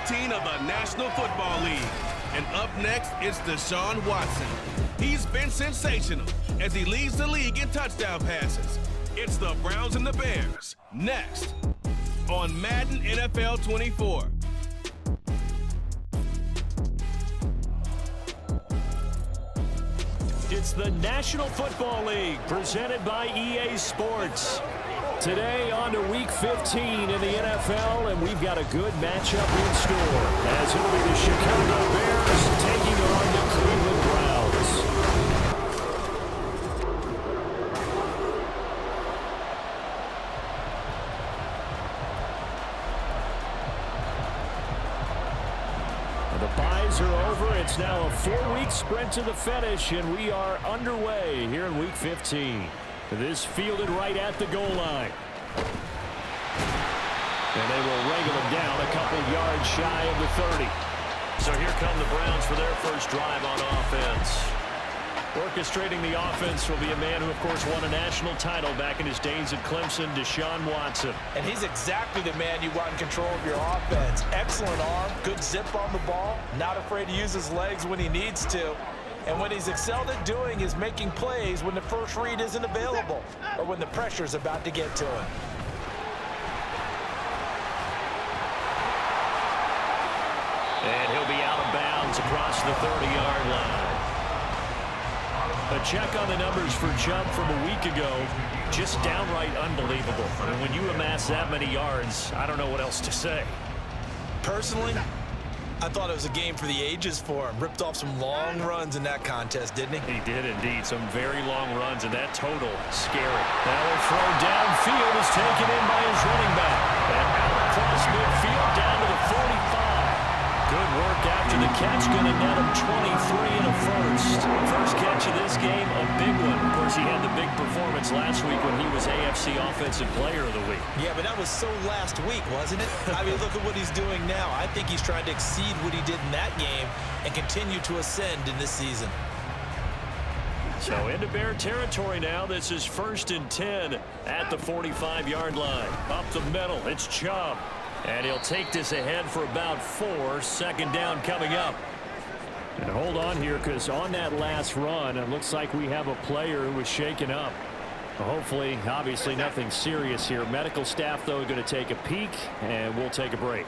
15 of the National Football League. And up next is Deshaun Watson. He's been sensational as he leads the league in touchdown passes. It's the Browns and the Bears, next on Madden NFL 24. It's the National Football League presented by EA Sports. Today on to Week 15 in the NFL, and we've got a good matchup in store as it'll be the Chicago Bears taking on the Cleveland Browns. The byes are over. It's now a 4-week sprint to the finish, and we are underway here in Week 15. This fielded right at the goal line. And they will wrangle him down a couple yards shy of the 30. So here come the Browns for their first drive on offense. Orchestrating the offense will be a man who, of course, won a national title back in his days at Clemson, Deshaun Watson. And he's exactly the man you want in control of your offense. Excellent arm, good zip on the ball, not afraid to use his legs when he needs to. And what he's excelled at doing is making plays when the first read isn't available or when the pressure's about to get to him. And he'll be out of bounds across the 30-yard line. A check on the numbers for Chubb from a week ago. Just downright unbelievable. And when you amass that many yards, I don't know what else to say. Personally, I thought it was a game for the ages for him. Ripped off some long runs in that contest, didn't he? He did indeed. Some very long runs, and that total, scary. That will throw downfield is taken in by his running back. And out across midfield down to the 45. Good work after the catch. Going to net him 23 and a first. First catch of this game, a big one. Of course, he had the big performance last week when he was AFC Offensive Player of the Week. Yeah, but that was so last week, wasn't it? I mean, look at what he's doing now. I think he's trying to exceed what he did in that game and continue to ascend in this season. So into Bear territory now. This is 1st and 10 at the 45-yard line. Up the middle, it's Chubb. And he'll take this ahead for about 4. Second down coming up. And hold on here, because on that last run, it looks like we have a player who was shaken up. Hopefully, obviously nothing serious here. Medical staff, though, going to take a peek, and we'll take a break.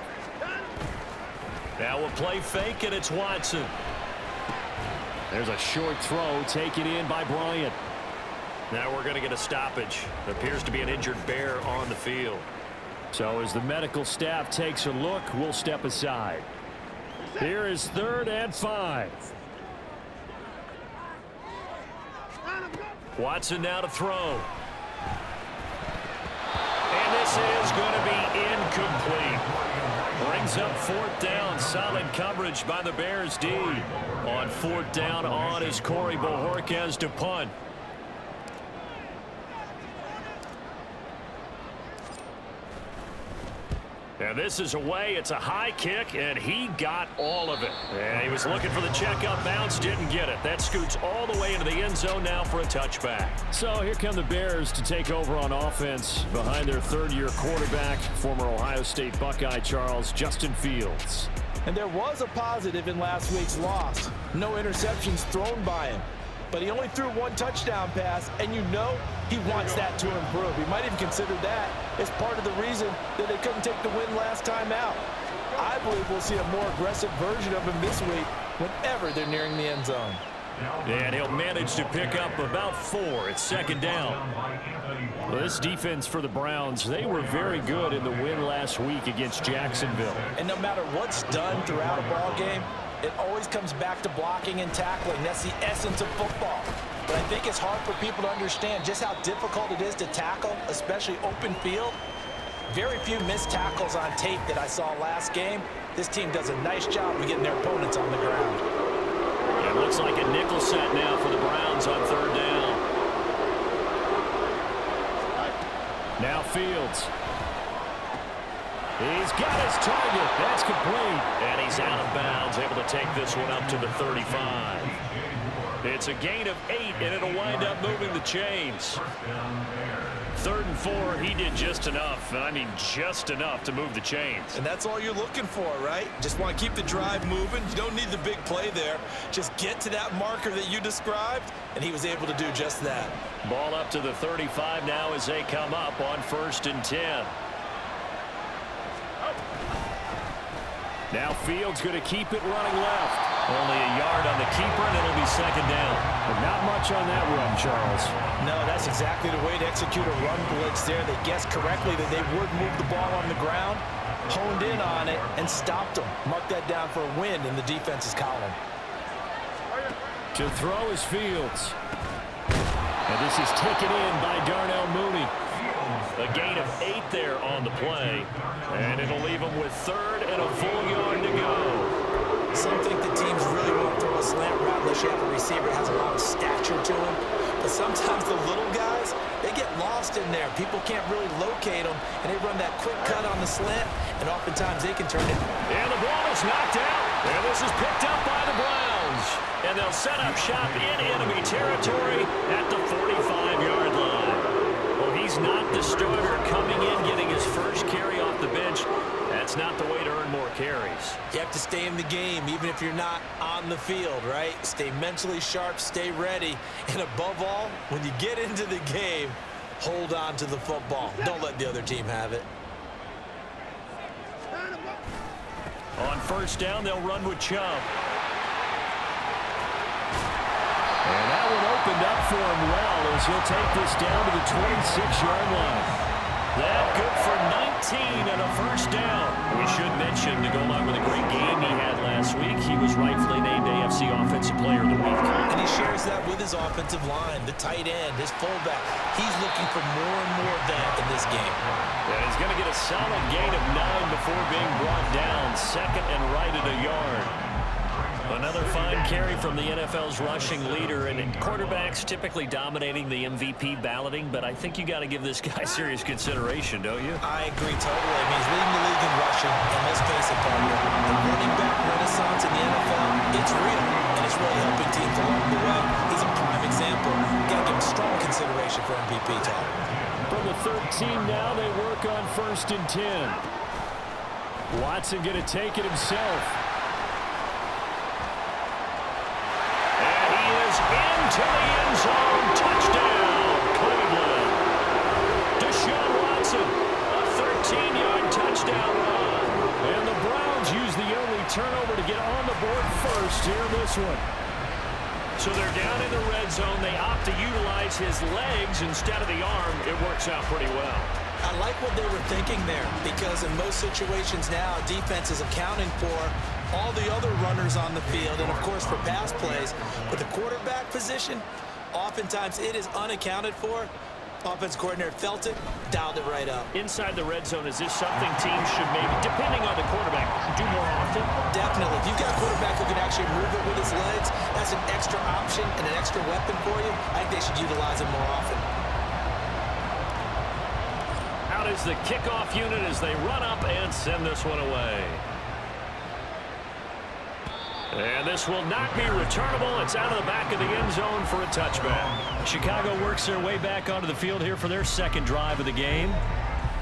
Now we'll play fake, and it's Watson. There's a short throw taken in by Bryant. Now we're going to get a stoppage. Appears to be an injured Bear on the field. So as the medical staff takes a look, we'll step aside. Here is 3rd and 5. Watson now to throw. And this is going to be incomplete. Brings up 4th down. Solid coverage by the Bears D. On 4th down on is Corey Bojorquez to punt. And this is away. It's a high kick, and he got all of it. And he was looking for the check-up bounce, didn't get it. That scoots all the way into the end zone now for a touchback. So here come the Bears to take over on offense behind their 3rd-year quarterback, former Ohio State Buckeye Justin Fields. And there was a positive in last week's loss. No interceptions thrown by him. But he only threw 1 touchdown pass, and you know he wants that to improve. He might even consider that as part of the reason that they couldn't take the win last time out. I believe we'll see a more aggressive version of him this week whenever they're nearing the end zone. And he'll manage to pick up about 4. It's 2nd down. Well, this defense for the Browns, they were very good in the win last week against Jacksonville. And no matter what's done throughout a ball game, it always comes back to blocking and tackling. That's the essence of football. But I think it's hard for people to understand just how difficult it is to tackle, especially open field. Very few missed tackles on tape that I saw last game. This team does a nice job of getting their opponents on the ground. It looks like a nickel set now for the Browns on 3rd down. Now Fields. He's got his target. That's complete. And he's out of bounds, able to take this one up to the 35. It's a gain of 8, and it'll wind up moving the chains. 3rd and 4, he did just enough, and I mean just enough to move the chains. And that's all you're looking for, right? Just want to keep the drive moving. You don't need the big play there. Just get to that marker that you described, and he was able to do just that. Ball up to the 35 now as they come up on 1st and 10. Now Fields going to keep it running left. Only a yard on the keeper, and it'll be 2nd down. But not much on that run, Charles. No, that's exactly the way to execute a run blitz there. They guessed correctly that they would move the ball on the ground, honed in on it, and stopped them. Mark that down for a win in the defense's column. To throw is Fields. And this is taken in by Darnell Mooney. A gain of 8 there on the play, and it'll leave them with 3rd and a full yard to go. Some think the teams really won't throw a slant route unless you have a receiver that has a lot of stature to him. But sometimes the little guys, they get lost in there. People can't really locate them, and they run that quick cut on the slant, and oftentimes they can turn it. And the ball is knocked out, and this is picked up by the Browns. And they'll set up shop in enemy territory at the 45-yard line. Well, he's not the starter coming in, getting his first carry off the bench. That's not the way to earn more carries. You have to stay in the game, even if you're not on the field, right? Stay mentally sharp, stay ready, and above all, when you get into the game, hold on to the football. Don't let the other team have it. On 1st down, they'll run with Chubb. And that one opened up for him well as he'll take this down to the 26-yard line. That good for 19 and a 1st down. We should mention, to go along with a great game he had last week, he was rightfully named AFC Offensive Player of the Week. And he shares that with his offensive line, the tight end, his fullback. He's looking for more and more of that in this game. And he's going to get a solid gain of 9 before being brought down. 2nd and right at a yard. Another fine carry from the NFL's rushing leader, and quarterbacks typically dominating the MVP balloting, but I think you got to give this guy serious consideration, don't you? I agree totally. I mean, he's leading the league in rushing, and let's face it, partner, the running back renaissance in the NFL, it's real, and it's really helping teams along the way. He's a prime example. Got to give him strong consideration for MVP talk. From the 13 now, they work on 1st and 10. Watson going to take it himself. Into the end zone, touchdown, Cleveland. Deshaun Watson, a 13-yard touchdown run. And the Browns use the only turnover to get on the board first here in this one. So they're down in the red zone. They opt to utilize his legs instead of the arm. It works out pretty well. I like what they were thinking there, because in most situations now, defense is accounting for all the other runners on the field, and of course for pass plays. But the quarterback position, oftentimes it is unaccounted for. Offense coordinator felt it, dialed it right up. Inside the red zone, is this something teams should maybe, depending on the quarterback, do more often? Definitely. If you've got a quarterback who can actually move it with his legs, that's an extra option and an extra weapon for you. I think they should utilize it more often. Out is the kickoff unit as they run up and send this one away. And this will not be returnable. It's out of the back of the end zone for a touchback. Chicago works their way back onto the field here for their 2nd drive of the game.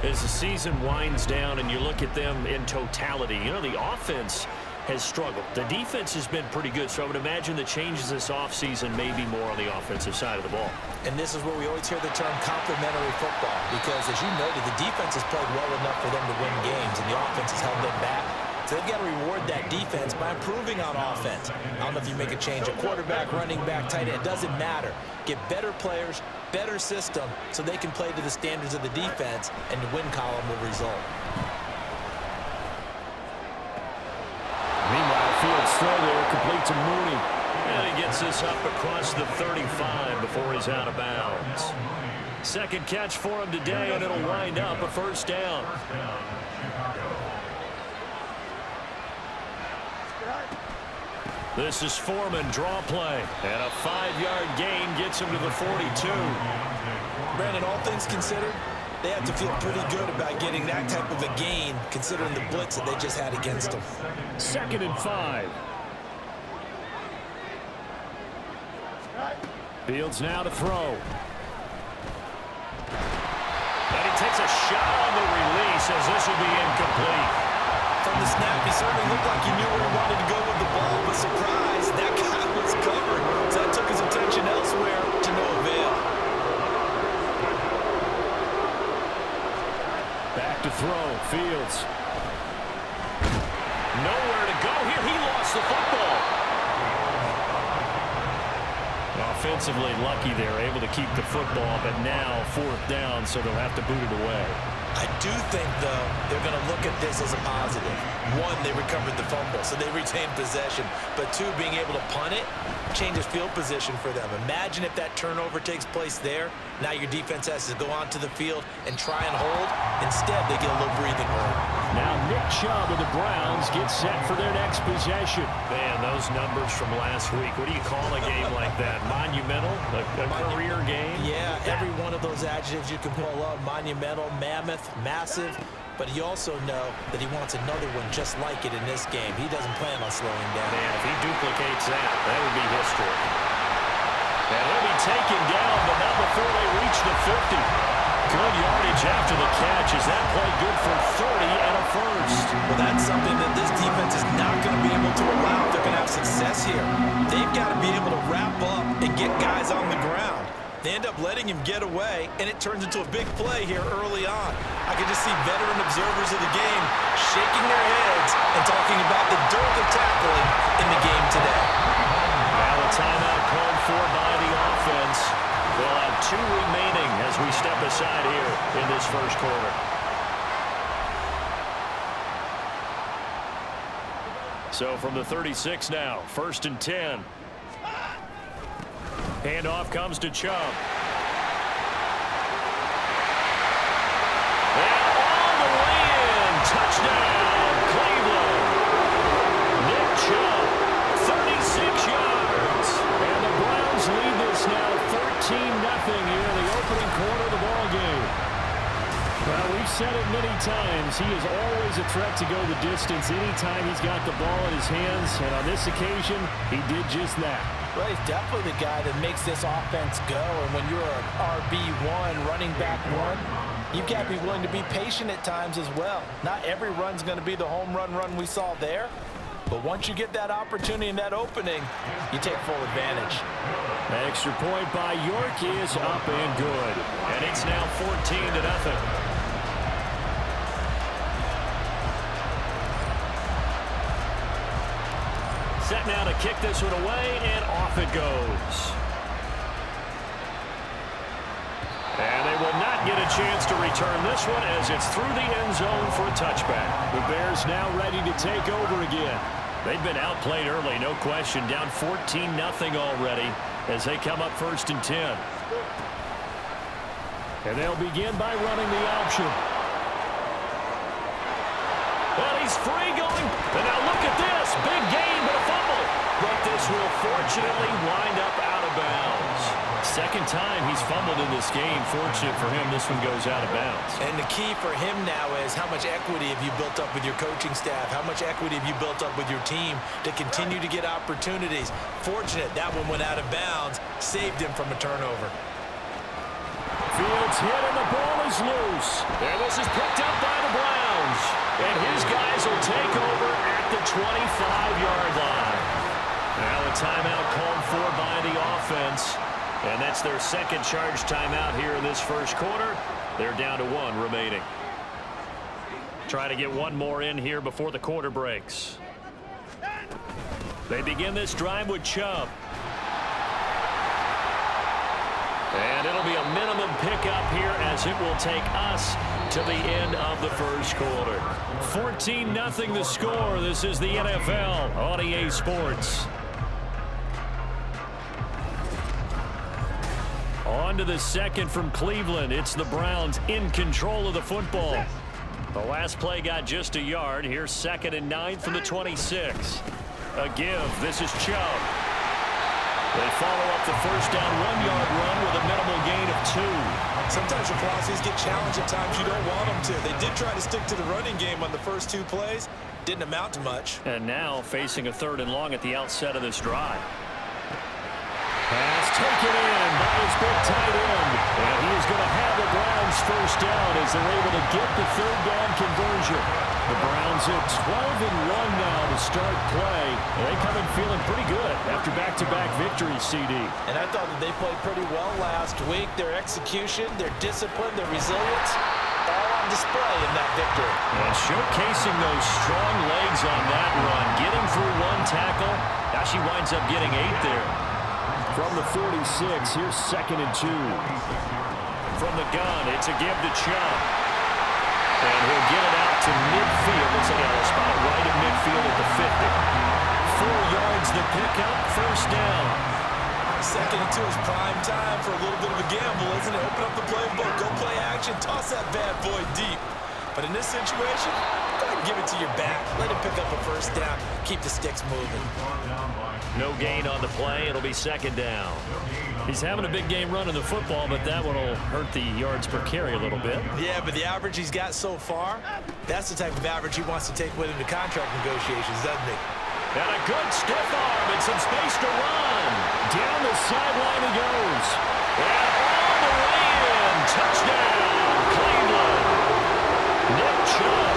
As the season winds down and you look at them in totality, you know, the offense has struggled. The defense has been pretty good, so I would imagine the changes this offseason may be more on the offensive side of the ball. And this is where we always hear the term complementary football, because as you noted, the defense has played well enough for them to win games, and the offense has held them back. So they've got to reward that defense by improving on offense. I don't know if you make a change, a quarterback, running back, tight end, it doesn't matter. Get better players, better system, so they can play to the standards of the defense, and the win column will result. Meanwhile, Fields throw there, complete to Mooney. And he gets this up across the 35 before he's out of bounds. 2nd catch for him today, and it'll wind up a 1st down. This is Foreman, draw play, and a 5-yard gain gets him to the 42. Brandon, all things considered, they have to feel pretty good about getting that type of a gain, considering the blitz that they just had against them. 2nd and 5. Fields now to throw. And he takes a shot on the release as this will be incomplete. From the snap, he certainly looked like he knew where he wanted to go with the ball, but surprise, that guy was covered. So that took his attention elsewhere to no avail. Back to throw. Fields. Nowhere to go here. He lost the football. Offensively lucky they're able to keep the football, but now 4th down, so they'll have to boot it away. I do think, though, they're going to look at this as a positive. 1, they recovered the fumble, so they retained possession. But 2, being able to punt it changes field position for them. Imagine if that turnover takes place there. Now your defense has to go onto the field and try and hold. Instead, they get a little breathing room. Now Nick Chubb of the Browns gets set for their next possession. Man, those numbers from last week. What do you call a game like that? Monumental? A career game? Yeah, every one of those adjectives you can pull up. Monumental, mammoth, massive. But you also know that he wants another one just like it in this game. He doesn't plan on slowing down. Man, if he duplicates that, that would be history. And he'll be taken down, but not before they reach the 50. Good yardage after the catch. Is that play good for 30 and a first? Well, that's something that this defense is not going to be able to allow if they're going to have success here. They've got to be able to wrap up and get guys on the ground. They end up letting him get away, and it turns into a big play here early on. I can just see veteran observers of the game shaking their heads and talking about the dearth of tackling in the game today. Now a timeout called for by the offense. They'll have 2 remaining as we step aside here in this first quarter. So from the 36 now, 1st and 10. Handoff comes to Chubb. And all the way in. Touchdown, Cleveland. Nick Chubb, 36 yards. And the Browns lead this now 13-0 here in the opening quarter of the ball game. Well, we've said it many times. He is always a threat to go the distance anytime he's got the ball in his hands. And on this occasion, he did just that. Well, he's definitely the guy that makes this offense go. And when you're an RB1, running back 1, you've got to be willing to be patient at times as well. Not every run's going to be the home run we saw there. But once you get that opportunity and that opening, you take full advantage. Extra point by York is up and good. And it's now 14-0. Set now to kick this one away, and off it goes. And they will not get a chance to return this one as it's through the end zone for a touchback. The Bears now ready to take over again. They've been outplayed early, no question. Down 14-0 already as they come up 1st and 10. And they'll begin by running the option. Well, he's free going. And now look at this. Big gain, but a fumble. But this will fortunately wind up out of bounds. Second time he's fumbled in this game. Fortunate for him, this one goes out of bounds. And the key for him now is how much equity have you built up with your coaching staff? How much equity have you built up with your team to continue to get opportunities? Fortunate that one went out of bounds, saved him from a turnover. Fields hit and the ball is loose. And this is picked up by the Browns. And his guys will take over at the 25-yard line. Now a timeout called for by the offense. And that's their second charge timeout here in this first quarter. They're down to 1 remaining. Try to get one more in here before the quarter breaks. They begin this drive with Chubb. And it'll be a minimum pickup here as it will take us to the end of the first quarter. 14-0 the score. This is the NFL on EA Sports. On to the second from Cleveland. It's the Browns in control of the football. The last play got just a yard. Here's 2nd and 9 from the 26. A give. This is Chubb. They follow up the first down 1-yard run with a minimal gain of 2. Sometimes your philosophies get challenged at times you don't want them to. They did try to stick to the running game on the first 2 plays. Didn't amount to much. And now facing a 3rd and long at the outset of this drive. Pass taken in by his big tight end. And he is going to have the Browns first down as they're able to get the third down conversion. The Browns at 12-1 now to start play. They come in feeling pretty good after back-to-back victories, CD. And I thought that they played pretty well last week. Their execution, their discipline, their resilience, all on display in that victory. And showcasing those strong legs on that run, getting through one tackle. Now she winds up getting 8 there. From the 46, here's 2nd and 2. From the gun, it's a give to Chubb. And he'll get it out to midfield. Looks like he'll spot it right at midfield at the 50. 4 yards the pickup, first down. 2nd and 2 is prime time for a little bit of a gamble, isn't it? Open up the playbook, go play action, toss that bad boy deep. But in this situation, go ahead and give it to your back. Let him pick up a first down. Keep the sticks moving. No gain on the play. It'll be 2nd down. He's having a big game running the football, but that one will hurt the yards per carry a little bit. Yeah, but the average he's got so far, that's the type of average he wants to take with him to contract negotiations, doesn't he? And a good stiff arm and some space to run. Down the sideline he goes. And all the way in. Touchdown, Cleveland. Nick Chubb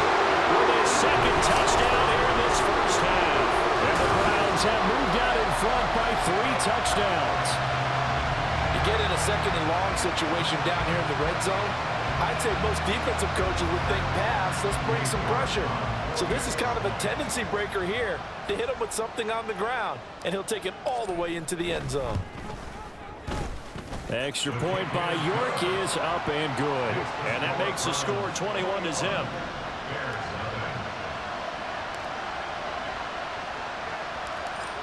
with his 2nd touchdown here in this first half. And the Browns have moved out in front by 3 touchdowns. You get in a 2nd and long situation down here in the red zone, I'd say most defensive coaches would think pass, let's bring some pressure. So this is kind of a tendency breaker here to hit him with something on the ground, and he'll take it all the way into the end zone. Extra point by York is up and good. And that makes the score 21-0.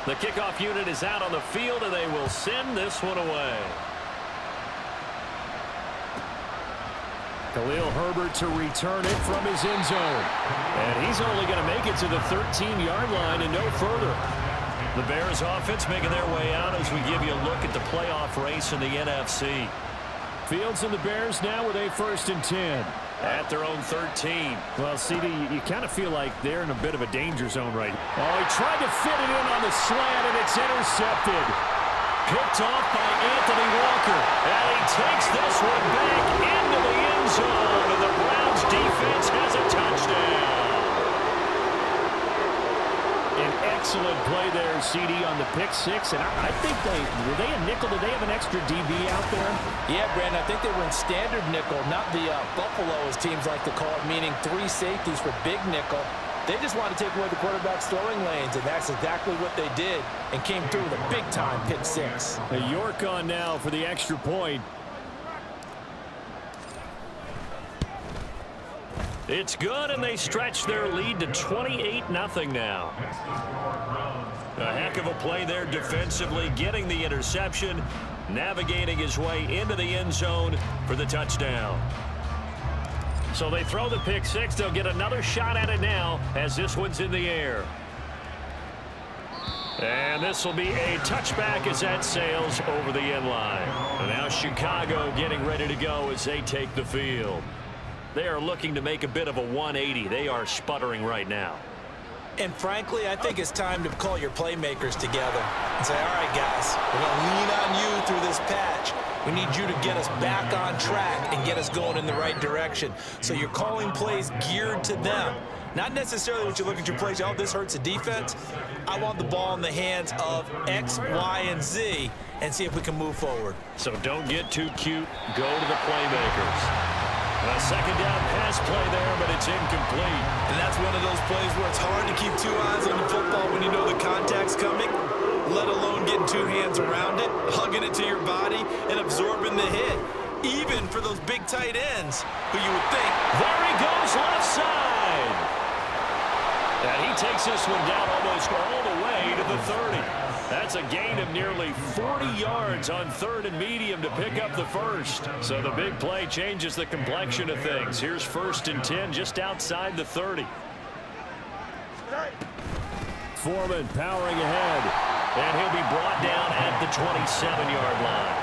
The kickoff unit is out on the field, and they will send this one away. Khalil Herbert to return it from his end zone. And he's only going to make it to the 13-yard line and no further. The Bears offense making their way out as we give you a look at the playoff race in the NFC. Fields and the Bears now with a 1st and 10. At their own 13. Well, CD, you kind of feel like they're in a bit of a danger zone right now. Oh, he tried to fit it in on the slant, and it's intercepted. Picked off by Anthony Walker. And he takes this one back into the end zone. And the Browns defense has a touchdown. An excellent play there, CD, on the pick 6. And I think were they a nickel? Did they have an extra DB out there? Yeah, Brandon, I think they were in standard nickel, not the Buffalo, as teams like to call it, meaning 3 safeties for big nickel. They just wanted to take away the quarterback's throwing lanes, and that's exactly what they did, and came through with a big-time pick 6. York on now for the extra point. It's good, and they stretch their lead to 28-0 now. A heck of a play there defensively, getting the interception, navigating his way into the end zone for the touchdown. So they throw the pick 6. They'll get another shot at it now as this one's in the air. And this will be a touchback as that sails over the end line. And now Chicago getting ready to go as they take the field. They are looking to make a bit of a 180. They are sputtering right now. And frankly, I think it's time to call your playmakers together and say, all right, guys, we're going to lean on you through this patch. We need you to get us back on track and get us going in the right direction. So you're calling plays geared to them. Not necessarily what you look at your plays, oh, this hurts the defense. I want the ball in the hands of X, Y, and Z and see if we can move forward. So don't get too cute. Go to the playmakers. A 2nd down pass play there, but it's incomplete. And that's one of those plays where it's hard to keep 2 eyes on the football when you know the contact's coming, let alone getting 2 hands around it, hugging it to your body, and absorbing the hit, even for those big tight ends who you would think. There he goes, left side. And he takes this one down almost all the way to the 30. That's a gain of nearly 40 yards on 3rd and medium to pick up the first. So the big play changes the complexion of things. Here's 1st and 10 just outside the 30. Foreman powering ahead. And he'll be brought down at the 27-yard line.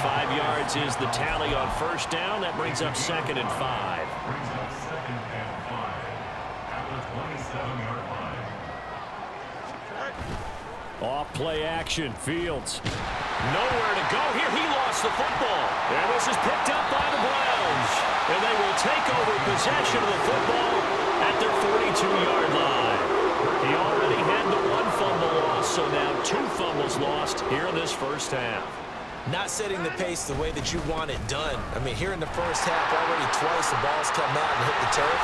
5 yards is the tally on 1st down. That brings up 2nd and 5. Off play action. Fields Nowhere to go here. He lost the football. And this is picked up by the Browns. And they will take over possession of the football at their 42-yard line. He already had the one fumble loss, so now 2 fumbles lost here in this first half. Not setting the pace the way that you want it done. I mean, here in the first half, already twice the ball's come out and hit the turf.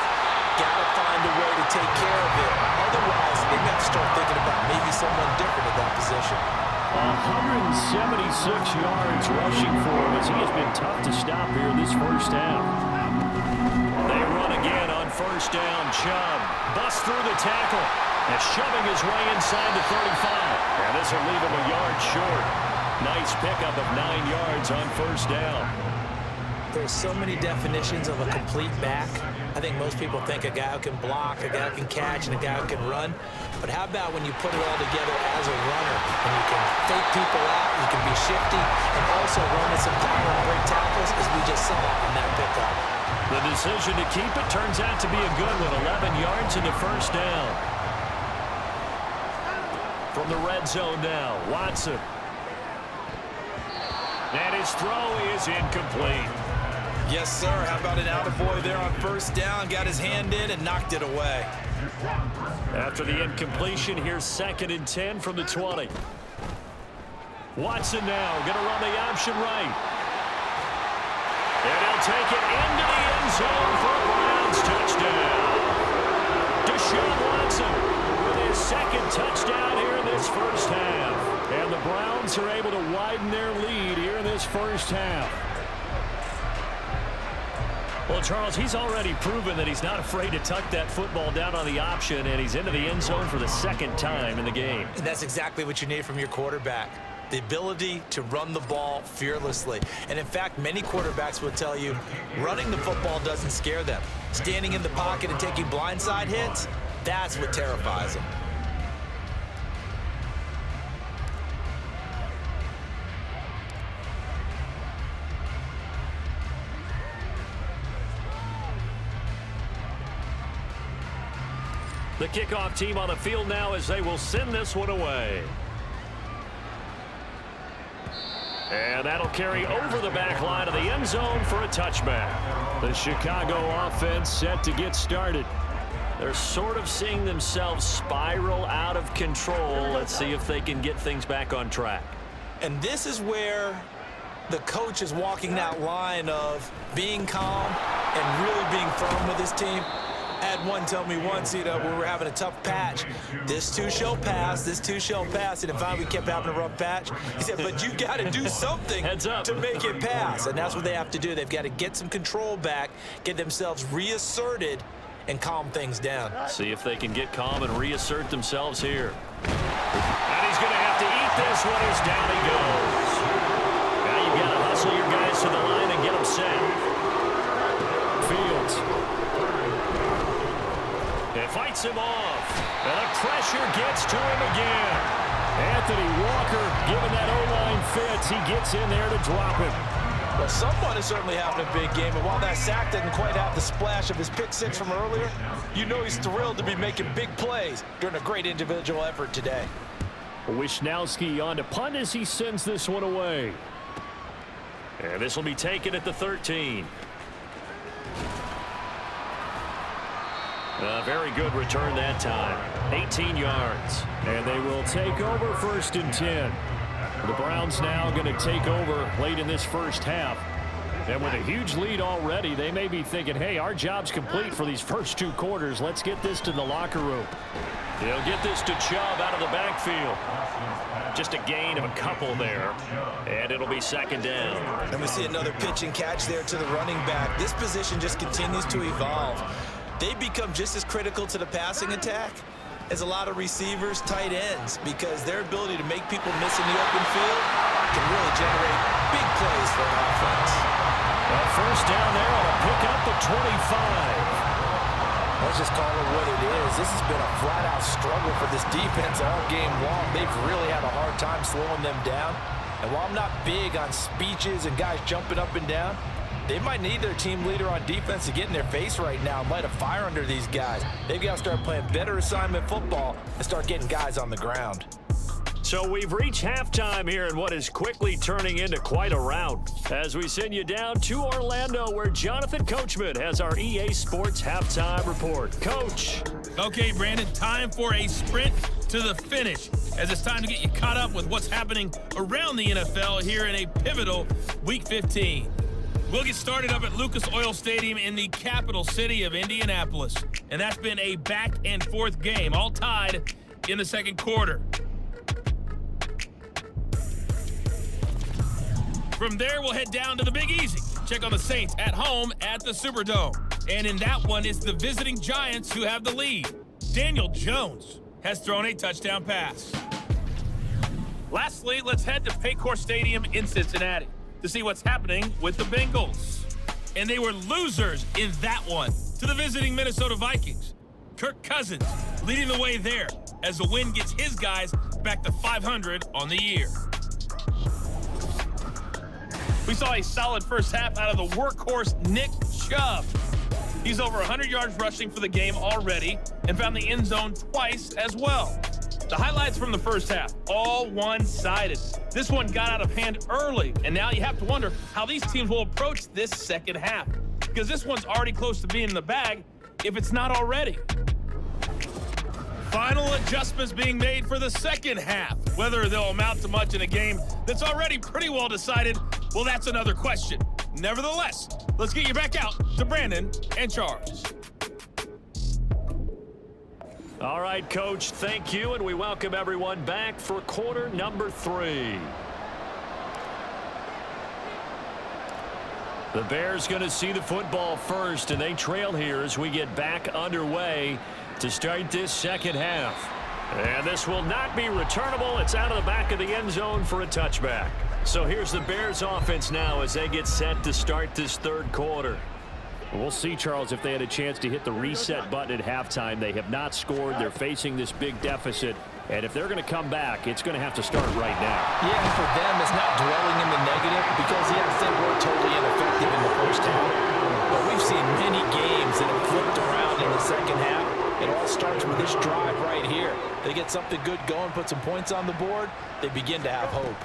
Got to find a way to take care of it. Otherwise, they're going to have to start thinking about maybe someone different at that position. 176 yards rushing for him as he has been tough to stop here in this first half. They run again on first down. Chubb busts through the tackle and shoving his way inside the 35. And this will leave him a yard short. Nice pickup of 9 yards on first down. There's so many definitions of a complete back. I think most people think a guy who can block, a guy who can catch, and a guy who can run. But how about when you put it all together as a runner, and you can fake people out, you can be shifty, and also run with some power and break tackles, as we just saw on that pickup. The decision to keep it turns out to be a good one. 11 yards in the first down. From the red zone now, Watson. And his throw is incomplete. Yes, sir. How about an attaboy there on first down? Got his hand in and knocked it away. After the incompletion, here's 2nd and 10 from the 20. Watson now going to run the option right. And he'll take it into the end zone for a Browns touchdown. Deshaun Watson with his 2nd touchdown here in this first half. And the Browns are able to widen their lead here in this first half. Well, Charles, he's already proven that he's not afraid to tuck that football down on the option, and he's into the end zone for the 2nd time in the game. And that's exactly what you need from your quarterback. The ability to run the ball fearlessly. And in fact, many quarterbacks will tell you running the football doesn't scare them. Standing in the pocket and taking blindside hits, that's what terrifies them. The kickoff team on the field now as they will send this one away. And that'll carry over the back line of the end zone for a touchback. The Chicago offense set to get started. They're sort of seeing themselves spiral out of control. Let's see if they can get things back on track. And this is where the coach is walking that line of being calm and really being firm with his team. I had one tell me once, we were having a tough patch. This too shall pass, this too shall pass. And if we kept having a rough patch, he said, but you got to do something to make it pass. And that's what they have to do. They've got to get some control back, get themselves reasserted, and calm things down. See if they can get calm and reassert themselves here. And he's going to have to eat this one as down he goes. Now you've got to hustle your guys to the line and get them set. Fields. It fights him off. And the pressure gets to him again. Anthony Walker giving that O-line fits. He gets in there to drop him. Well, someone is certainly having a big game, and while that sack doesn't quite have the splash of his pick six from earlier, you know he's thrilled to be making big plays during a great individual effort today. Wisnowski on to punt as he sends this one away. And this will be taken at the 13. A very good return that time. 18 yards. And they will take over 1st and 10. The Browns now going to take over late in this first half. And with a huge lead already, they may be thinking, hey, our job's complete for these first 2 quarters. Let's get this to the locker room. They'll get this to Chubb out of the backfield. Just a gain of a couple there. And it'll be 2nd down. And we see another pitch and catch there to the running back. This position just continues to evolve. They become just as critical to the passing attack as a lot of receivers, tight ends, because their ability to make people miss in the open field can really generate big plays for an offense. Well, 1st down there on a pickup of 25. Let's just call it what it is. This has been a flat-out struggle for this defense all game long. They've really had a hard time slowing them down. And while I'm not big on speeches and guys jumping up and down, they might need their team leader on defense to get in their face right now and light a fire under these guys. They've got to start playing better assignment football and start getting guys on the ground. So we've reached halftime here in what is quickly turning into quite a rout. As we send you down to Orlando, where Jonathan Coachman has our EA Sports halftime report. Coach. Okay, Brandon, time for a sprint to the finish, as it's time to get you caught up with what's happening around the NFL here in a pivotal Week 15. We'll get started up at Lucas Oil Stadium in the capital city of Indianapolis, and that's been a back-and-forth game, all tied in the second quarter. From there, we'll head down to the Big Easy. Check on the Saints at home at the Superdome. And in that one, it's the visiting Giants who have the lead. Daniel Jones has thrown a touchdown pass. Lastly, let's head to Paycor Stadium in Cincinnati to see what's happening with the Bengals. And they were losers in that one to the visiting Minnesota Vikings. Kirk Cousins leading the way there as the win gets his guys back to 500 on the year. We saw a solid first half out of the workhorse Nick Chubb. He's over 100 yards rushing for the game already and found the end zone twice as well. The highlights from the first half, all one-sided. This one got out of hand early, and now you have to wonder how these teams will approach this second half, because this one's already close to being in the bag, if it's not already. Final adjustments being made for the second half. Whether they'll amount to much in a game that's already pretty well decided, well, that's another question. Nevertheless, let's get you back out to Brandon and Charles. All right, Coach, thank you, and we welcome everyone back for quarter number 3. The Bears going to see the football first, and they trail here as we get back underway to start this second half. And this will not be returnable. It's out of the back of the end zone for a touchback. So here's the Bears offense now as they get set to start this third quarter. We'll see, Charles, if they had a chance to hit the reset button at halftime. They have not scored. They're facing this big deficit. And if they're going to come back, it's going to have to start right now. Yeah, and for them, it's not dwelling in the negative because, yes, they were totally ineffective in the first half. But we've seen many games that have flipped around in the second half. It all starts with this drive right here. They get something good going, put some points on the board, they begin to have hope.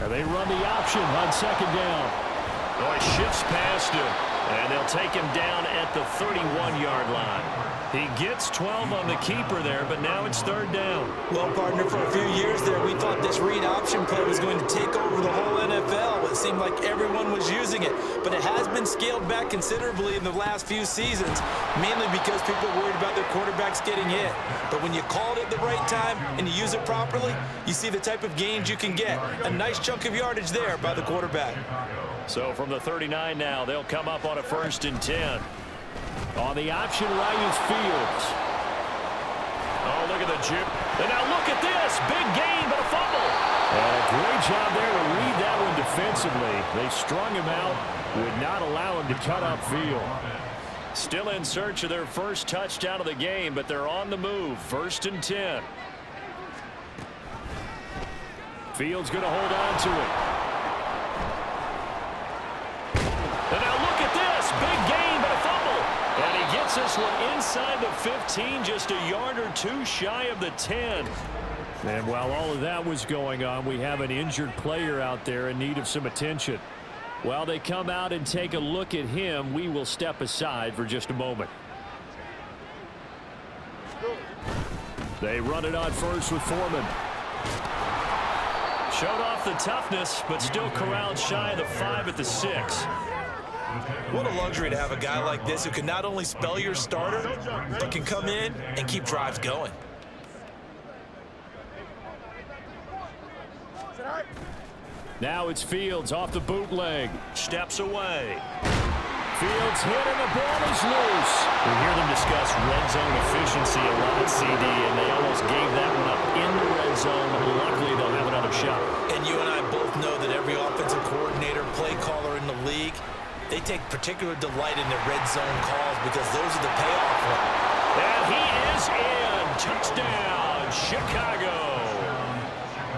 And they run the option on second down. Oh, he shifts past him, and they'll take him down at the 31-yard line. He gets 12 on the keeper there, but now it's third down. Well, partner, for a few years there, we thought this read option play was going to take over the whole NFL. It seemed like everyone was using it, but it has been scaled back considerably in the last few seasons, mainly because people are worried about their quarterbacks getting hit. But when you call it at the right time and you use it properly, you see the type of gains you can get. A nice chunk of yardage there by the quarterback. So from the 39 now, they'll come up on a 1st and 10. On the option right is Fields. Oh, look at the jump. And now look at this. Big gain, but a fumble. And a great job there to read that one defensively. They strung him out, would not allow him to cut upfield. Still in search of their first touchdown of the game, but they're on the move. 1st and 10. Fields going to hold on to it. And now look at this. Big gain, but a fumble. And he gets this one inside the 15, just a yard or two shy of the 10. And while all of that was going on, we have an injured player out there in need of some attention. While they come out and take a look at him, we will step aside for just a moment. They run it on first with Foreman. Showed off the toughness, but still corralled shy of the 5 at the 6. What a luxury to have a guy like this who can not only spell your starter, but can come in and keep drives going. Now it's Fields off the bootleg. Steps away. Fields hit and the ball is loose. We hear them discuss red zone efficiency a lot, CD, and they almost gave that one up in the red zone. Luckily, they'll have another shot. And you and I both know that every offensive coordinator, play caller in the league, they take particular delight in their red zone calls because those are the payoff ones. And he is in. Touchdown, Chicago.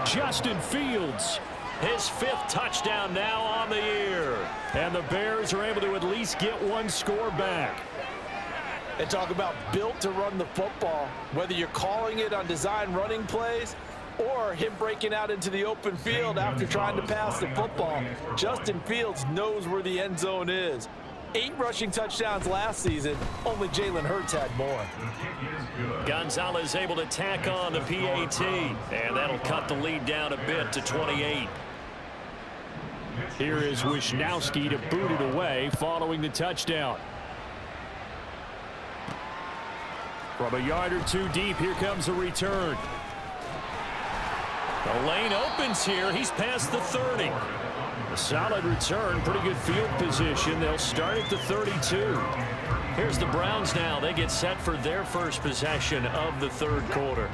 Justin Fields. His 5th touchdown now on the year. And the Bears are able to at least get one score back. And talk about built to run the football. Whether you're calling it on design running plays, or him breaking out into the open field after trying to pass the football. Justin Fields knows where the end zone is. 8 rushing touchdowns last season. Only Jalen Hurts had more. Gonzalez able to tack on the PAT, and that'll cut the lead down a bit to 28. Here is Wisnowski to boot it away following the touchdown. From a yard or 2 deep, here comes a return. The lane opens here. He's past the 30. A solid return, pretty good field position. They'll start at the 32. Here's the Browns now. They get set for their first possession of the third quarter.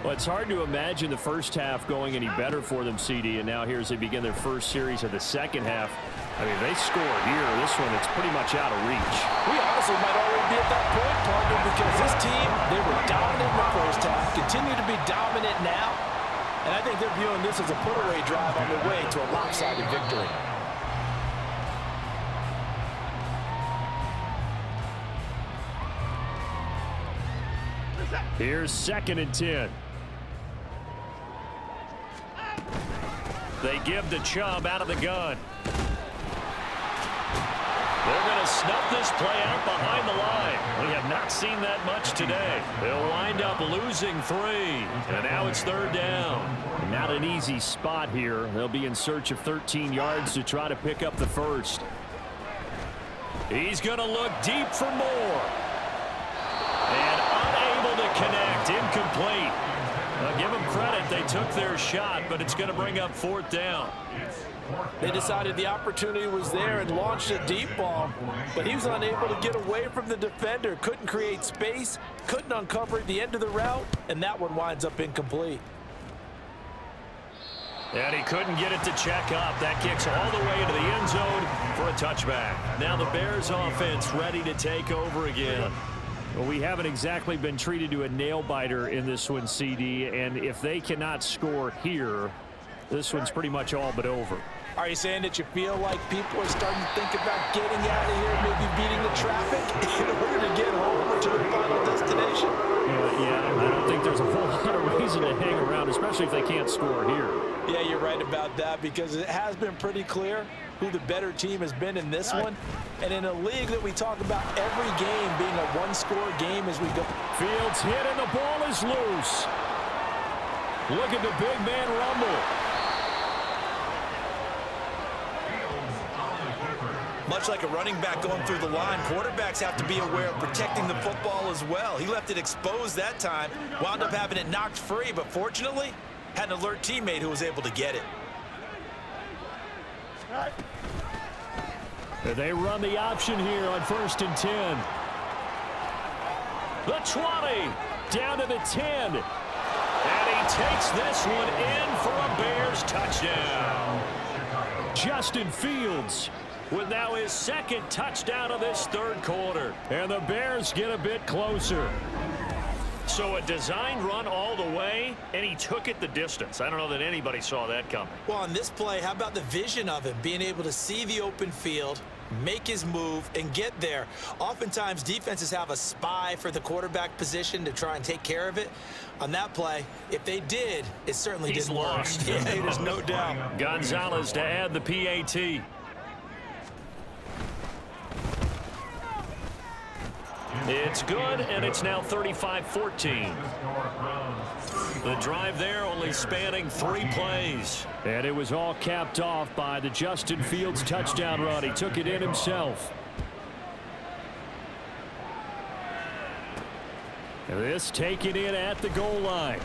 Well, it's hard to imagine the first half going any better for them, CD, and now here as they begin their first series of the second half. I mean, they score here. This one, it's pretty much out of reach. We honestly might already be at that point, partner, because this team, they were dominant in the first half, continue to be dominant now, and I think they're viewing this as a put-away drive on their way to a lopsided victory. Here's 2nd and 10. They give the Chubb out of the gun. They're going to snuff this play out behind the line. We have not seen that much today. They'll wind up losing 3. And now it's 3rd down. Not an easy spot here. They'll be in search of 13 yards to try to pick up the first. He's going to look deep for more. And unable to connect. Incomplete. Give them credit. They took their shot, but it's going to bring up 4th down. They decided the opportunity was there and launched a deep ball, but he was unable to get away from the defender. Couldn't create space, couldn't uncover the end of the route, and that one winds up incomplete. And he couldn't get it to check up. That kicks all the way into the end zone for a touchback. Now the Bears offense ready to take over again. Well, we haven't exactly been treated to a nail-biter in this one, CD, and if they cannot score here, this one's pretty much all but over. Are you saying that you feel like people are starting to think about getting out of here, maybe beating the traffic in order to get home or to their final destination? Yeah, I don't think there's a whole lot of reason to hang around, especially if they can't score here. Yeah, you're right about that, because it has been pretty clear who the better team has been in this one. And in a league that we talk about every game being a one-score game as we go. Fields hit and the ball is loose. Look at the big man rumble. Much like a running back going through the line, quarterbacks have to be aware of protecting the football as well. He left it exposed that time, wound up having it knocked free, but fortunately, had an alert teammate who was able to get it. They run the option here on 1st and 10. The 20, down to the 10. And he takes this one in for a Bears touchdown. Justin Fields with now his 2nd touchdown of this third quarter. And the Bears get a bit closer. So a design run all the way, and he took it the distance. I don't know that anybody saw that coming. Well, on this play, how about the vision of him, being able to see the open field, make his move, and get there. Oftentimes, defenses have a spy for the quarterback position to try and take care of it. On that play, if they did, it certainly didn't work. Lost. Yeah, there's no doubt. Gonzalez to add the PAT. It's good, and it's now 35-14. The drive there only spanning 3 plays. And it was all capped off by the Justin Fields touchdown run. He took it in himself. This taken in at the goal line.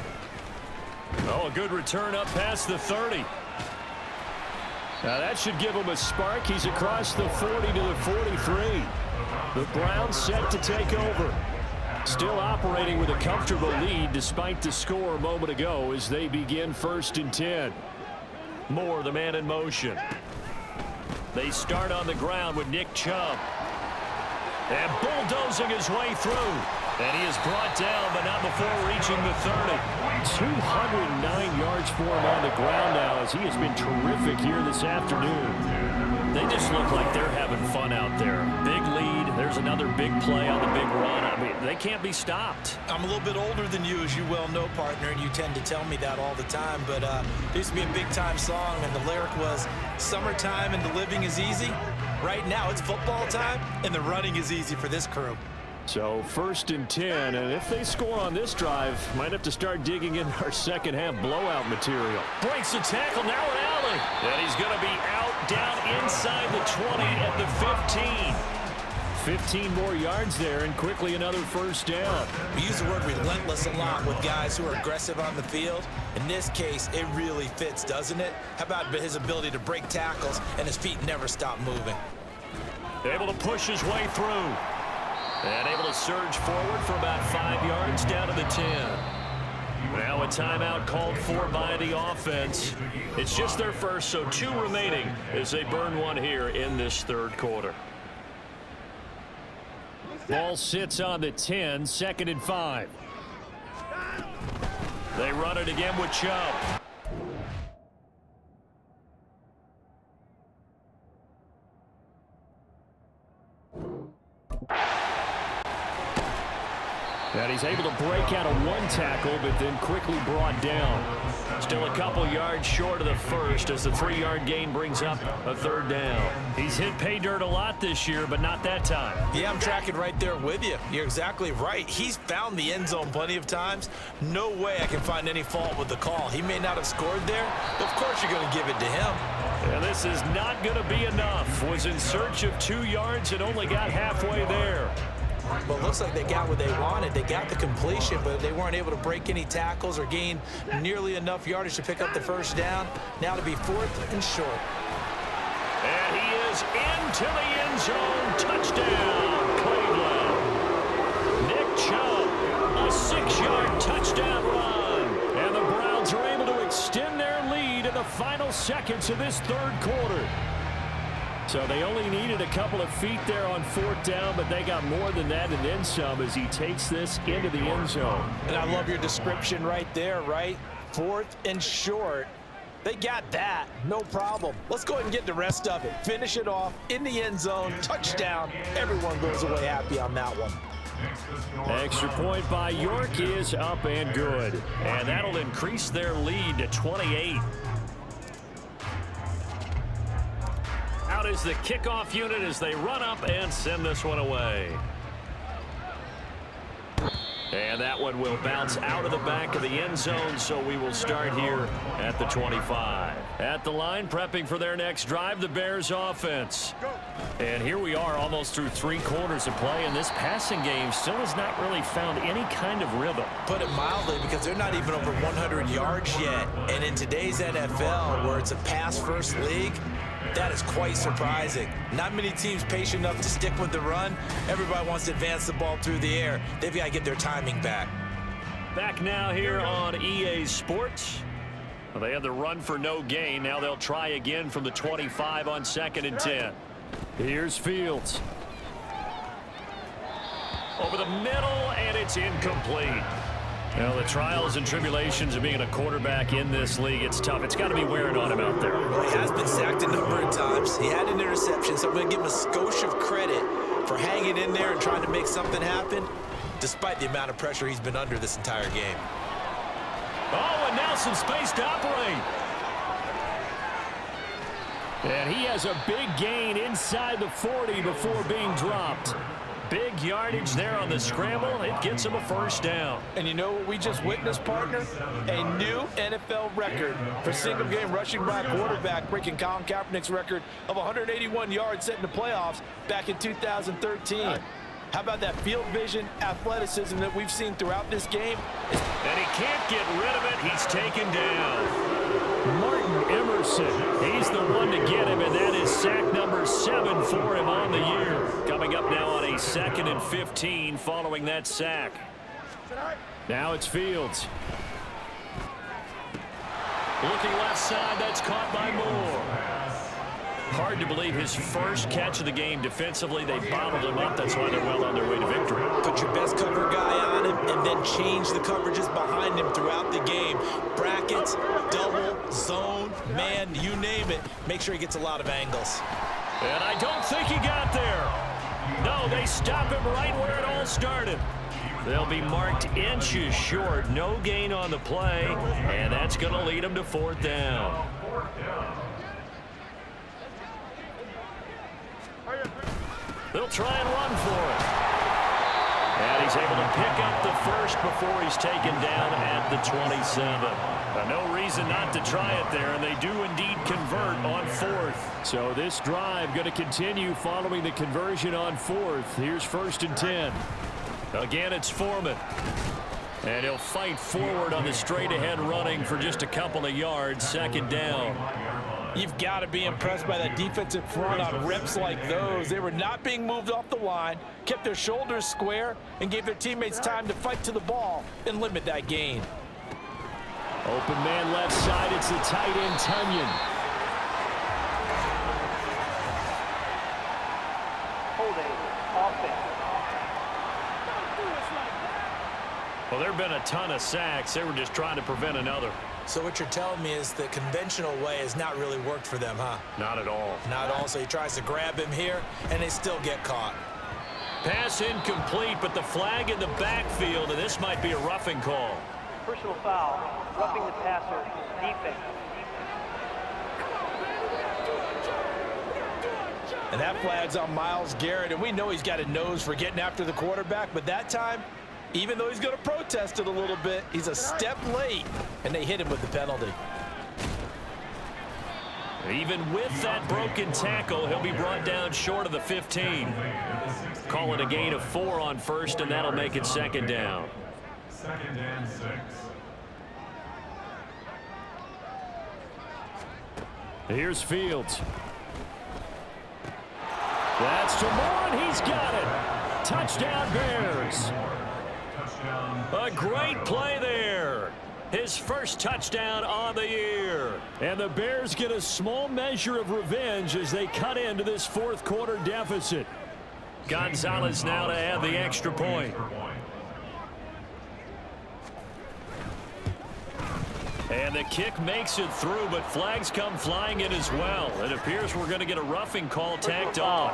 Oh, a good return up past the 30. Now that should give him a spark. He's across the 40 to the 43. The Browns set to take over. Still operating with a comfortable lead despite the score a moment ago as they begin 1st and 10. Moore, the man in motion. They start on the ground with Nick Chubb. And bulldozing his way through. And he is brought down, but not before reaching the 30. 209 yards for him on the ground now, as he has been terrific here this afternoon. They just look like they're having fun out there. Big lead. There's another big play on the big run. I mean, they can't be stopped. I'm a little bit older than you, as you well know, partner, and you tend to tell me that all the time. But there used to be a big-time song, and the lyric was, "Summertime and the living is easy." Right now, it's football time, and the running is easy for this crew. So 1st and 10, and if they score on this drive, might have to start digging in our second-half blowout material. Breaks the tackle, now an alley. And he's going to be out, down inside the 20 at the 15. 15 more yards there, and quickly another first down. We use the word relentless a lot with guys who are aggressive on the field. In this case, it really fits, doesn't it? How about his ability to break tackles and his feet never stop moving? Able to push his way through. And able to surge forward for about 5 yards down to the 10. Now a timeout called for by the offense. It's just their first, so 2 remaining as they burn one here in this third quarter. Ball sits on the 10, 2nd and 5. They run it again with Chubb. And he's able to break out of 1 tackle, but then quickly brought down. Still a couple yards short of the first as the 3-yard gain brings up a 3rd down. He's hit pay dirt a lot this year, but not that time. Yeah, I'm tracking right there with you. You're exactly right. He's found the end zone plenty of times. No way I can find any fault with the call. He may not have scored there, but of course you're going to give it to him. And this is not going to be enough. Was in search of 2 yards and only got halfway there. Well, it looks like they got what they wanted. They got the completion, but they weren't able to break any tackles or gain nearly enough yardage to pick up the first down. Now to be 4th and short. And he is into the end zone. Touchdown, Cleveland. Nick Chubb, a 6-yard touchdown run. And the Browns are able to extend their lead in the final seconds of this third quarter. So they only needed a couple of feet there on 4th down, but they got more than that and then some as he takes this into the end zone. And I love your description right there, right? 4th and short. They got that. No problem. Let's go ahead and get the rest of it. Finish it off in the end zone. Touchdown. Everyone goes away happy on that one. Extra point by York is up and good. And that'll increase their lead to 28. Out is the kickoff unit as they run up and send this one away. And that one will bounce out of the back of the end zone, so we will start here at the 25. At the line, prepping for their next drive, the Bears offense. And here we are almost through 3 quarters of play, and this passing game still has not really found any kind of rhythm. Put it mildly, because they're not even over 100 yards yet. And in today's NFL, where it's a pass-first league, that is quite surprising. Not many teams patient enough to stick with the run. Everybody wants to advance the ball through the air. They've got to get their timing back. Back now here on EA Sports. Well, they had the run for no gain. Now they'll try again from the 25 on 2nd and 10. Here's Fields. Over the middle, and it's incomplete. Well, the trials and tribulations of being a quarterback in this league, it's tough. It's got to be wearing on him out there. Well, he has been sacked a number of times. He had an interception, so I'm going to give him a skosh of credit for hanging in there and trying to make something happen, despite the amount of pressure he's been under this entire game. Oh, and now some space to operate. And he has a big gain inside the 40 before being dropped. Big yardage there on the scramble. It gets him a first down. And you know what we just witnessed, partner? A new NFL record for single-game rushing by a quarterback, breaking Colin Kaepernick's record of 181 yards set in the playoffs back in 2013. How about that field vision, athleticism that we've seen throughout this game? And he can't get rid of it. He's taken down. Martin Emerson, he's the one to get him, and that is sack number 7 for him on the year. Coming up now on a 2nd and 15 following that sack. Now it's Fields. Looking left side, that's caught by Moore. Hard to believe his first catch of the game defensively. They bottled him up. That's why they're well on their way to victory. Put your best cover guy on him and then change the coverages behind him throughout the game. Brackets, double, zone, man, you name it. Make sure he gets a lot of angles. And I don't think he got there. No, they stop him right where it all started. They'll be marked inches short. No gain on the play, and that's going to lead them to 4th down. They'll try and run for it. And he's able to pick up the first before he's taken down at the 27. No reason not to try it there, and they do indeed convert on 4th. So this drive going to continue following the conversion on 4th. Here's 1st and 10. Again, it's Foreman. And he'll fight forward on the straight-ahead running for just a couple of yards. 2nd down. You've got to be impressed by that defensive front on reps like those. They were not being moved off the line, kept their shoulders square, and gave their teammates time to fight to the ball and limit that gain. Open man left side. It's the tight end, Tunyon. Holding offense. Well, there have been a ton of sacks. They were just trying to prevent another. So what you're telling me is the conventional way has not really worked for them, huh? Not at all. Not all. So he tries to grab him here, and they still get caught. Pass incomplete, but the flag in the backfield, and this might be a roughing call. Personal foul. Roughing the passer. Defense. And that flag's on Myles Garrett, and we know he's got a nose for getting after the quarterback, but that time, even though he's going to protest it a little bit, he's a step late, and they hit him with the penalty. Even with that broken tackle, he'll be brought down short of the 15. Call it a gain of 4 on 1st, and that'll make it 2nd down. 2nd and 6. Here's Fields. That's to Moore, and he's got it. Touchdown, Bears. A great play there. His first touchdown on the year. And the Bears get a small measure of revenge as they cut into this 4th quarter deficit. Gonzalez now to add the extra point. And the kick makes it through, but flags come flying in as well. It appears we're going to get a roughing call tacked on.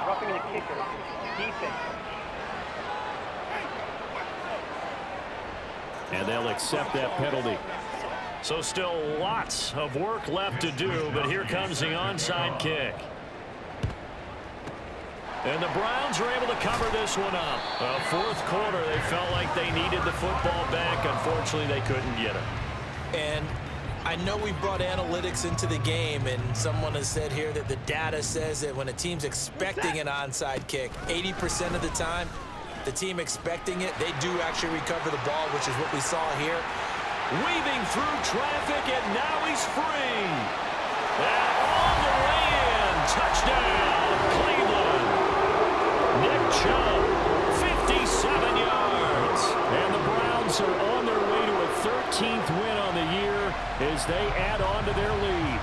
Roughing the kicker. Defense. And they'll accept that penalty. So still lots of work left to do, but here comes the onside kick. And the Browns are able to cover this one up. 4th quarter, they felt like they needed the football back. Unfortunately, they couldn't get it. And I know we brought analytics into the game, and someone has said here that the data says that when a team's expecting an onside kick, 80% of the time, the team expecting it, they do actually recover the ball, which is what we saw here. Weaving through traffic, and now he's free. And all the way in. Touchdown, Cleveland. Nick Chubb, 57 yards. And the Browns are on their way to a 13th win on the year as they add on to their lead.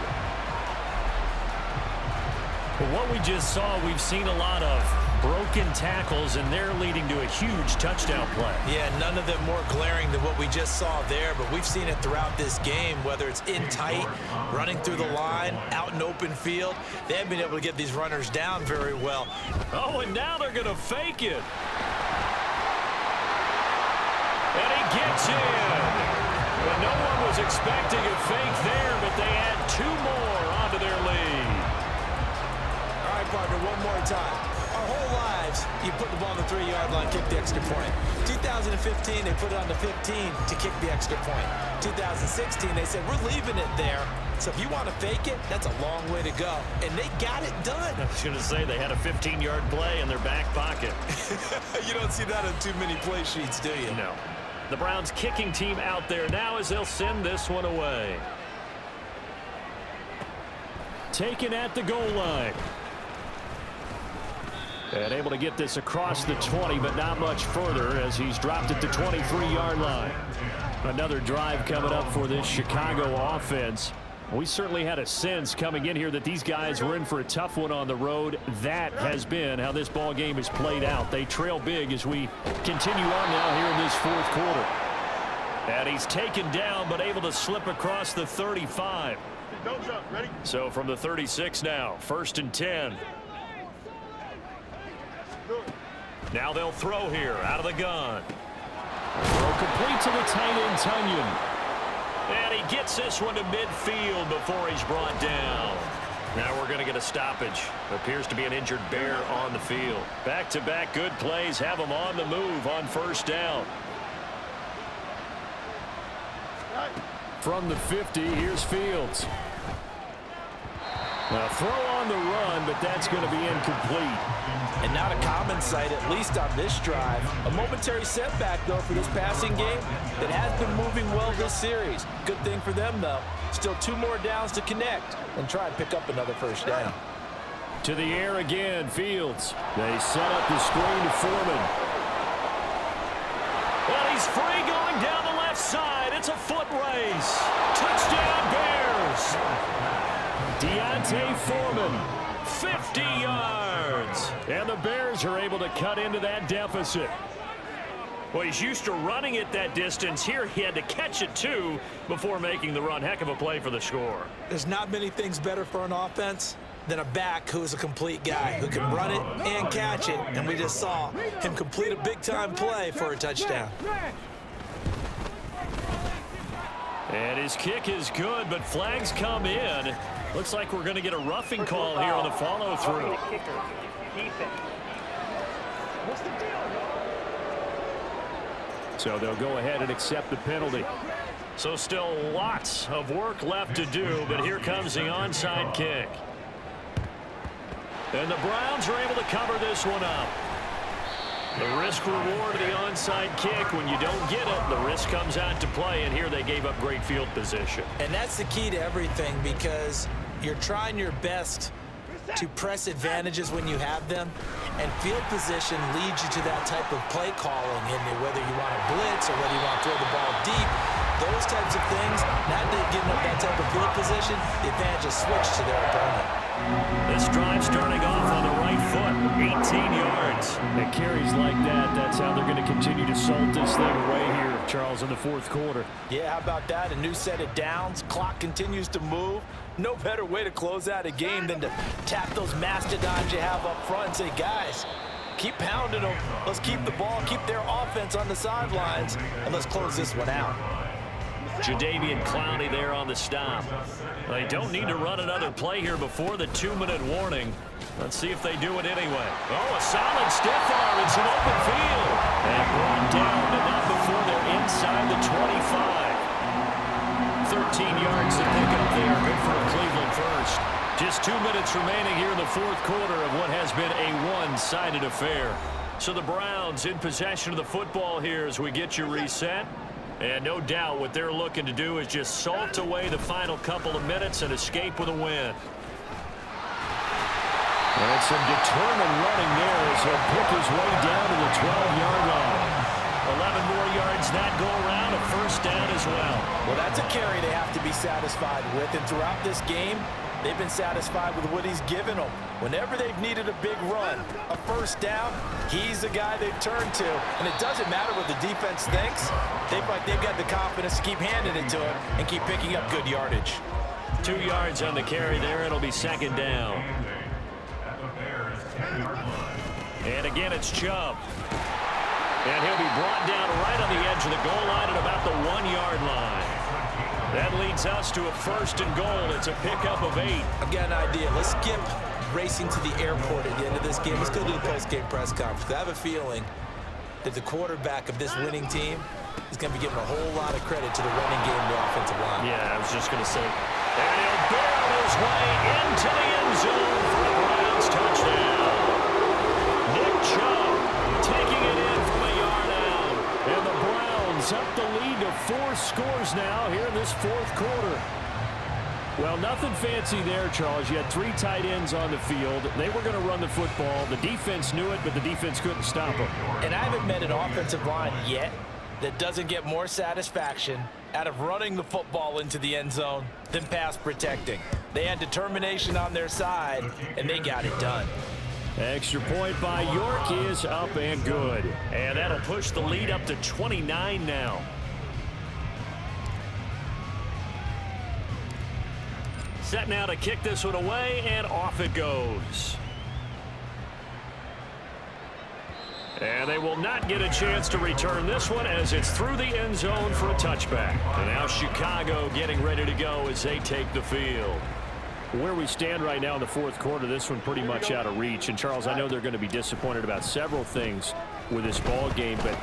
But what we just saw, we've seen a lot of broken tackles, and they're leading to a huge touchdown play. Yeah, none of them more glaring than what we just saw there, but we've seen it throughout this game, whether it's in tight, running through the line, out in open field. They haven't been able to get these runners down very well. Oh, and now they're going to fake it. And he gets in. Well, no one was expecting a fake there, but they add 2 more onto their lead. All right, partner, one more time. Our whole lives, you put the ball on the 3-yard line, kick the extra point. 2015, they put it on the 15 to kick the extra point. 2016, they said, we're leaving it there. So if you want to fake it, that's a long way to go. And they got it done. I was going to say they had a 15-yard play in their back pocket. You don't see that on too many play sheets, do you? No. The Browns kicking team out there now as they'll send this one away. Taken at the goal line. And able to get this across the 20, but not much further as he's dropped at the 23-yard line. Another drive coming up for this Chicago offense. We certainly had a sense coming in here that these guys were in for a tough one on the road. That has been how this ball game has played out. They trail big as we continue on now here in this fourth quarter. And he's taken down but able to slip across the 35. Don't jump. Ready? So from the 36 now, 1st and 10. Now they'll throw here out of the gun. Throw complete to the tight end, Tunyon. And he gets this one to midfield before he's brought down. Now we're going to get a stoppage. Appears to be an injured Bear on the field. Back-to-back good plays have him on the move on 1st down. From the 50, here's Fields. Now throw on the run, but that's going to be incomplete. And not a common sight, at least on this drive. A momentary setback, though, for this passing game that has been moving well this series. Good thing for them, though. Still 2 more downs to connect and try and pick up another 1st down. To the air again, Fields. They set up the screen to Foreman. Well, he's free going down the left side. It's a foot race. Touchdown, Bears. Deontay Foreman. 50 yards. And the Bears are able to cut into that deficit. Well, he's used to running it that distance. Here he had to catch it, too, before making the run. Heck of a play for the score. There's not many things better for an offense than a back who is a complete guy, who can run it and catch it. And we just saw him complete a big-time play for a touchdown. And his kick is good, but flags come in. Looks like we're going to get a roughing call here on the follow-through. So they'll go ahead and accept the penalty. So still lots of work left to do, but here comes the onside kick. And the Browns are able to cover this one up. The risk-reward of the onside kick, when you don't get it, the risk comes out to play, and here they gave up great field position. And that's the key to everything, because you're trying your best to press advantages when you have them, and field position leads you to that type of play calling, and whether you want to blitz or whether you want to throw the ball deep, those types of things, not giving up that type of field position, the advantage is switched to their opponent. This drive starting off on the right foot, 18 yards. And carries like that, that's how they're going to continue to salt this thing away here, Charles, in the fourth quarter. Yeah, how about that? A new set of downs. Clock continues to move. No better way to close out a game than to tap those mastodons you have up front and say, guys, keep pounding them. Let's keep the ball, keep their offense on the sidelines, and let's close this one out. Jadeveon Clowney there on the stop. They don't need to run another play here before the 2-minute warning. Let's see if they do it anyway. Oh, a solid stiff arm. It's an open field. And brought down, but not before they're inside the 25. 13 yards to pick up there. Good for a Cleveland first. Just 2 minutes remaining here in the fourth quarter of what has been a one-sided affair. So the Browns in possession of the football here as we get you reset. And no doubt what they're looking to do is just salt away the final couple of minutes and escape with a win. And some determined running there as he'll pick his way down to the 12-yard line. 11 more yards that go around, a 1st down as well. Well, that's a carry they have to be satisfied with. And throughout this game, they've been satisfied with what he's given them. Whenever they've needed a big run, a 1st down, he's the guy they've turned to. And it doesn't matter what the defense thinks. They've got the confidence to keep handing it to him and keep picking up good yardage. 2 yards on the carry there. It'll be 2nd down. And again, it's Chubb. And he'll be brought down right on the edge of the goal line at about the 1-yard line. That leads us to a 1st and goal. It's a pickup of 8. I've got an idea. Let's skip racing to the airport at the end of this game. Let's go to the post-game press conference. I have a feeling that the quarterback of this winning team is going to be giving a whole lot of credit to the running game and the offensive line. Yeah, I was just going to say. And he'll barrel his way into the end zone for a Browns touchdown. Nick Chubb taking it in from a yard out. And the Browns up the lead to 4 scores now here in this fourth quarter. Well, nothing fancy there, Charles. You had 3 tight ends on the field. They were going to run the football. The defense knew it, but the defense couldn't stop them. And I haven't met an offensive line yet that doesn't get more satisfaction out of running the football into the end zone than pass protecting. They had determination on their side, and they got it done. Extra point by York is up and good. And that'll push the lead up to 29 now. Set now to kick this one away, and off it goes. And they will not get a chance to return this one as it's through the end zone for a touchback. And now Chicago getting ready to go as they take the field. Where we stand right now in the fourth quarter, this one pretty much out of reach. And, Charles, I know they're going to be disappointed about several things with this ball game, but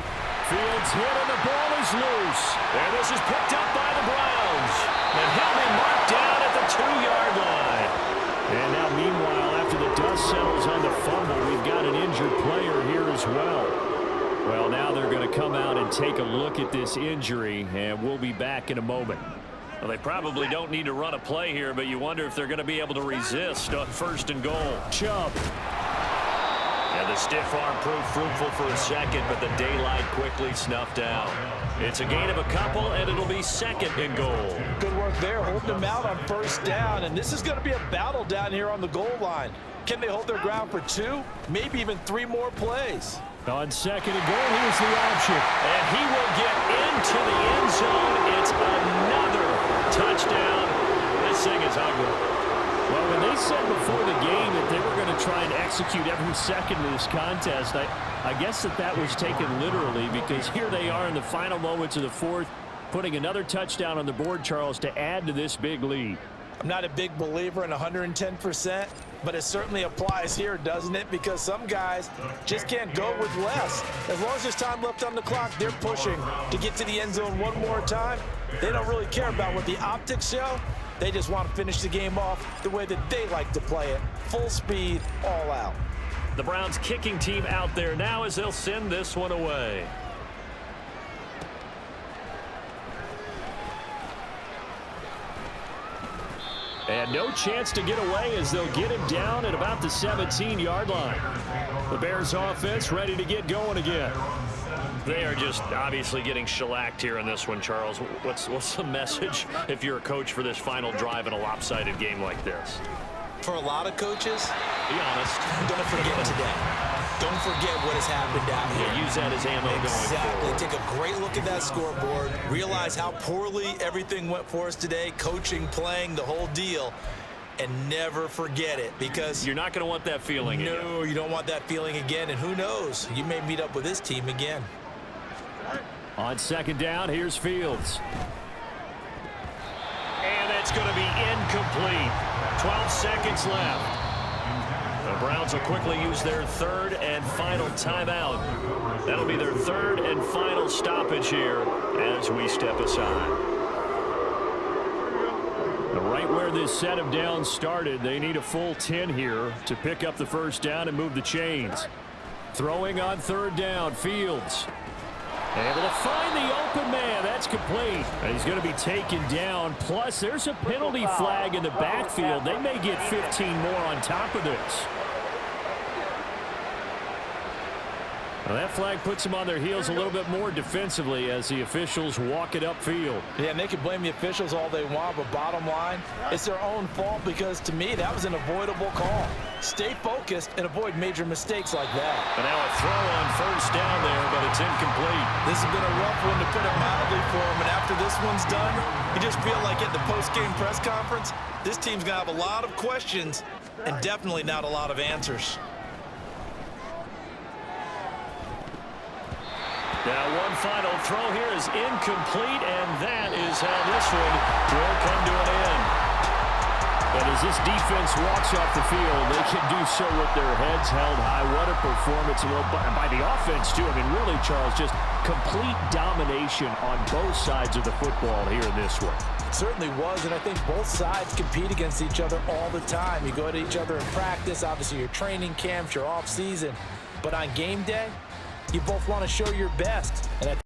Fields hit and the ball is loose. And this is picked up by the Browns. And he'll be marked down at the 2-yard line. And now, meanwhile, after the dust settles on the fumble, we've got an injured player here as well. Well, now they're going to come out and take a look at this injury, and we'll be back in a moment. Well, they probably don't need to run a play here, but you wonder if they're going to be able to resist on 1st and goal. Chubb. And the stiff arm proved fruitful for a second, but the daylight quickly snuffed out. It's a gain of a couple, and it'll be 2nd and goal. Good work there, holding them out on 1st down, and this is going to be a battle down here on the goal line. Can they hold their ground for 2, maybe even 3 more plays? On 2nd and goal, here's the option. And he will get into the end zone. It's another touchdown. This thing is ugly. Well, when they said before the game that they were going to try and execute every second of this contest, I guess that was taken literally, because here they are in the final moments of the fourth, putting another touchdown on the board, Charles, to add to this big lead. I'm not a big believer in 110%, but it certainly applies here, doesn't it? Because some guys just can't go with less. As long as there's time left on the clock, they're pushing to get to the end zone one more time. They don't really care about what the optics show. They just want to finish the game off the way that they like to play it. Full speed, all out. The Browns kicking team out there now as they'll send this one away. And no chance to get away as they'll get him down at about the 17-yard line. The Bears offense ready to get going again. They are just obviously getting shellacked here in this one, Charles. What's the message if you're a coach for this final drive in a lopsided game like this? For a lot of coaches, be honest, don't forget today. Don't forget what has happened out here. Yeah, use that as ammo going forward. Take a great look at that scoreboard. Realize how poorly everything went for us today. Coaching, playing, the whole deal. And never forget it, because you're not going to want that feeling again. No, you don't want that feeling again. And who knows? You may meet up with this team again. On 2nd down, here's Fields. And it's going to be incomplete. 12 seconds left. The Browns will quickly use their 3rd and final timeout. That'll be their 3rd and final stoppage here as we step aside. Right where this set of downs started, they need a full 10 here to pick up the 1st down and move the chains. Throwing on 3rd down, Fields. Able to find the open man. That's complete. And he's going to be taken down. Plus, there's a penalty flag in the backfield. They may get 15 more on top of this. Now that flag puts them on their heels a little bit more defensively as the officials walk it upfield. Yeah, and they can blame the officials all they want, but bottom line, it's their own fault, because to me, that was an avoidable call. Stay focused and avoid major mistakes like that. And now a throw on 1st down there, but it's incomplete. This has been a rough one, to put it mildly, for him, and after this one's done, you just feel like at the post-game press conference, this team's going to have a lot of questions and definitely not a lot of answers. Now one final throw here is incomplete, and that is how this one will come to an end. But as this defense walks off the field, they can do so with their heads held high. What a performance by the offense, too. I mean, really, Charles, just complete domination on both sides of the football here in this one. It certainly was, and I think both sides compete against each other all the time. You go to each other in practice, obviously your training camps, your off season, but on game day, you both want to show your best.